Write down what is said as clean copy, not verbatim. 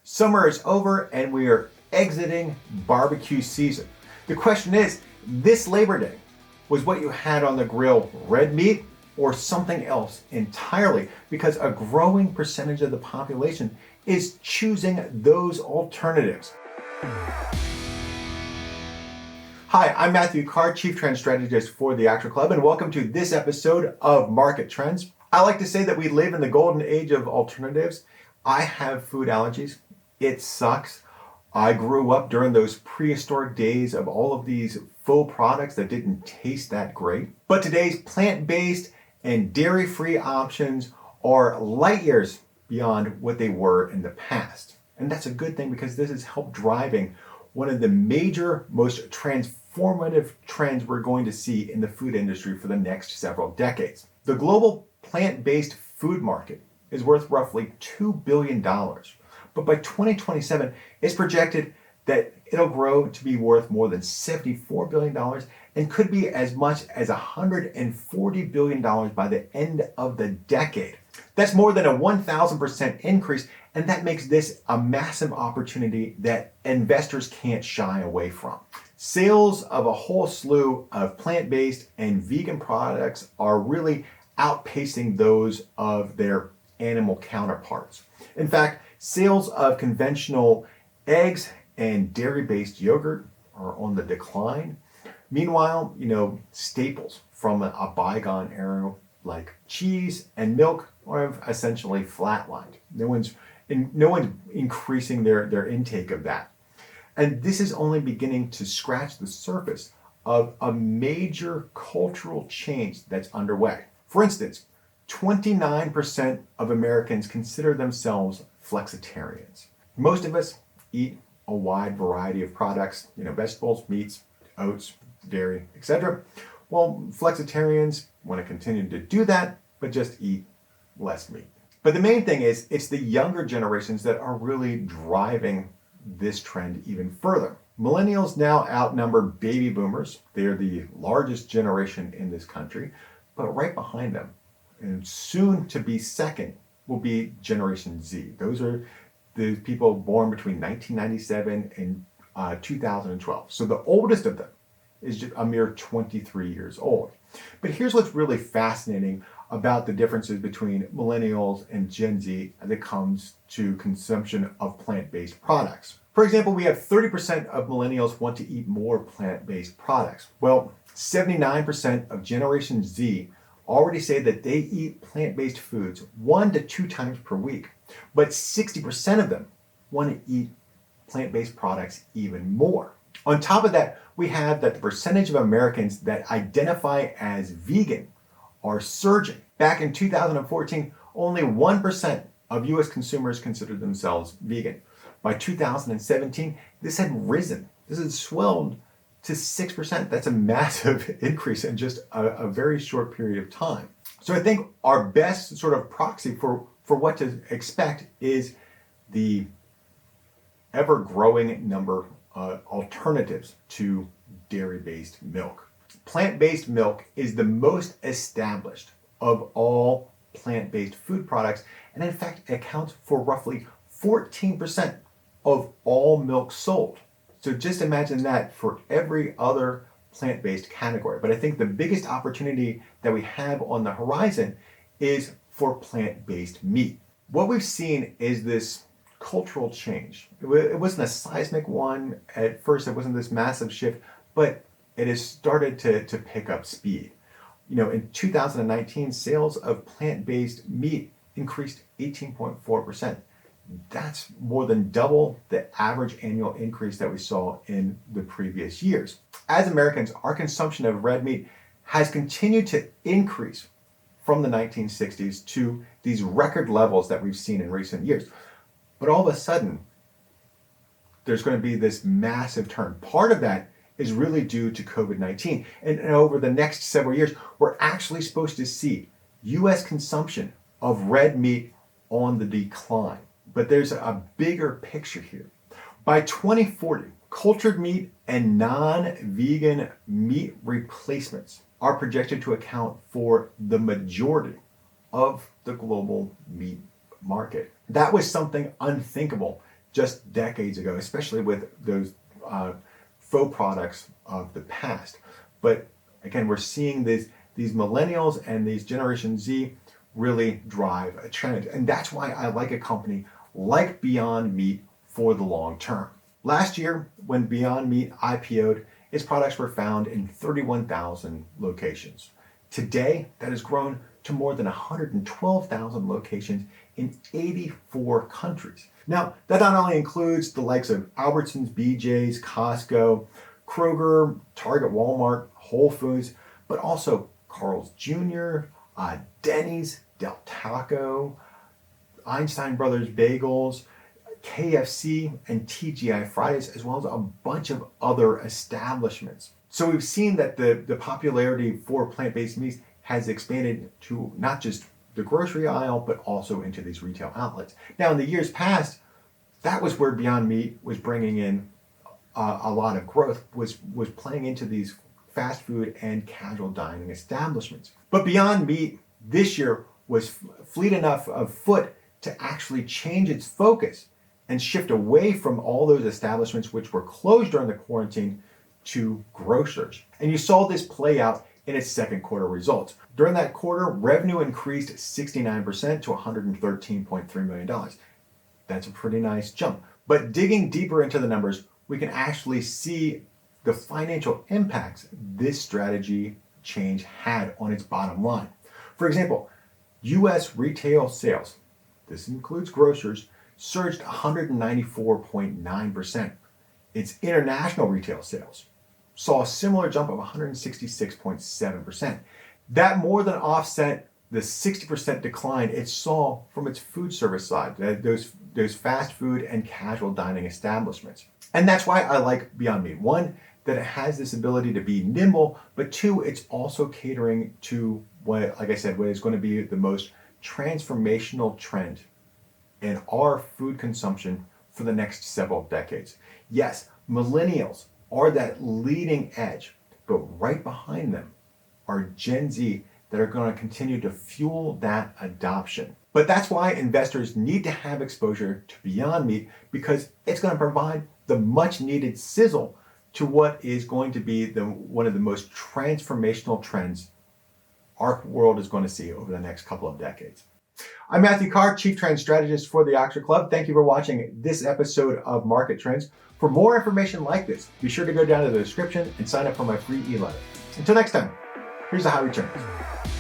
Summer is over and we are exiting barbecue season. The question is, this Labor Day, was what you had on the grill red meat or something else entirely? Because a growing percentage of the population is choosing those alternatives. Hi, I'm Matthew Carr, Chief Trend Strategist for the Actor Club, and welcome to this episode of Market Trends. I like to say that we live in the golden age of alternatives. I have food allergies. It sucks. I grew up during those prehistoric days of all of these faux products that didn't taste that great. But today's plant-based and dairy-free options are light years beyond what they were in the past. And that's a good thing because this has helped driving one of the major, most transformative trends we're going to see in the food industry for the next several decades. The global plant-based food market is worth roughly $2 billion. But by 2027, it's projected that it'll grow to be worth more than $74 billion and could be as much as $140 billion by the end of the decade. That's more than a 1,000% increase, and that makes this a massive opportunity that investors can't shy away from. Sales of a whole slew of plant-based and vegan products are really outpacing those of their animal counterparts. In fact, sales of conventional eggs and dairy-based yogurt are on the decline. Meanwhile, staples from a bygone era like cheese and milk have essentially flatlined. No one's increasing their intake of that. And this is only beginning to scratch the surface of a major cultural change that's underway. For instance, 29% of Americans consider themselves flexitarians. Most of us eat a wide variety of products, vegetables, meats, oats, dairy, etc. Well, flexitarians want to continue to do that, but just eat less meat. But the main thing is, it's the younger generations that are really driving this trend even further. Millennials now outnumber baby boomers. They are the largest generation in this country, but right behind them, and soon to be second, will be Generation Z. Those are the people born between 1997 and 2012. So the oldest of them is just a mere 23 years old. But here's what's really fascinating about the differences between millennials and Gen Z as it comes to consumption of plant-based products. For example, we have 30% of millennials want to eat more plant-based products. Well, 79% of Generation Z already say that they eat plant-based foods 1 to 2 times per week, but 60% of them want to eat plant-based products even more. On top of that, we have that the percentage of Americans that identify as vegan are surging. Back in 2014, only 1% of US consumers considered themselves vegan. By 2017, this had risen. This had swelled to 6%. That's a massive increase in just a very short period of time. So I think our best sort of proxy for what to expect is the ever-growing number of alternatives to dairy-based milk. Plant-based milk is the most established of all plant-based food products, and in fact accounts for roughly 14% of all milk sold. So just imagine that for every other plant-based category. But I think the biggest opportunity that we have on the horizon is for plant-based meat. What we've seen is this cultural change. It wasn't a seismic one at first, it wasn't this massive shift, but it has started to pick up speed. In 2019, sales of plant-based meat increased 18.4%. That's more than double the average annual increase that we saw in the previous years. As Americans, our consumption of red meat has continued to increase from the 1960s to these record levels that we've seen in recent years. But all of a sudden, there's going to be this massive turn. Part of that is really due to COVID-19. And over the next several years, we're actually supposed to see US consumption of red meat on the decline. But there's a bigger picture here. By 2040, cultured meat and non-vegan meat replacements are projected to account for the majority of the global meat market. That was something unthinkable just decades ago, especially with those faux products of the past. But again, we're seeing these millennials and these Generation Z really drive a trend. And that's why I like a company like Beyond Meat for the long term. Last year, when Beyond Meat IPO'd, its products were found in 31,000 locations. Today, that has grown to more than 112,000 locations in 84 countries. Now, that not only includes the likes of Albertsons, BJ's, Costco, Kroger, Target, Walmart, Whole Foods, but also Carl's Jr., Denny's, Del Taco, Einstein Brothers Bagels, KFC, and TGI Fridays, as well as a bunch of other establishments. So we've seen that the popularity for plant-based meats has expanded to not just the grocery aisle, but also into these retail outlets. Now, in the years past, that was where Beyond Meat was bringing in a lot of growth, was playing into these fast food and casual dining establishments. But Beyond Meat this year was fleet enough of foot to actually change its focus and shift away from all those establishments which were closed during the quarantine to grocers. And you saw this play out in its second quarter results. During that quarter, revenue increased 69% to $113.3 million. That's a pretty nice jump. But digging deeper into the numbers, we can actually see the financial impacts this strategy change had on its bottom line. For example, US retail sales, this includes grocers, surged 194.9%. Its international retail sales saw a similar jump of 166.7%. That more than offset the 60% decline it saw from its food service side, those fast food and casual dining establishments. And that's why I like Beyond Meat. One, that it has this ability to be nimble, but two, it's also catering to what, like I said, what is going to be the most transformational trend in our food consumption for the next several decades. Yes, millennials are that leading edge, but right behind them are Gen Z that are going to continue to fuel that adoption. But that's why investors need to have exposure to Beyond Meat, because it's going to provide the much needed sizzle to what is going to be one of the most transformational trends our world is going to see over the next couple of decades. I'm Matthew Carr, Chief Trend Strategist for the Oxford Club. Thank you for watching this episode of Market Trends. For more information like this, be sure to go down to the description and sign up for my free e-letter. Until next time, here's the high returns.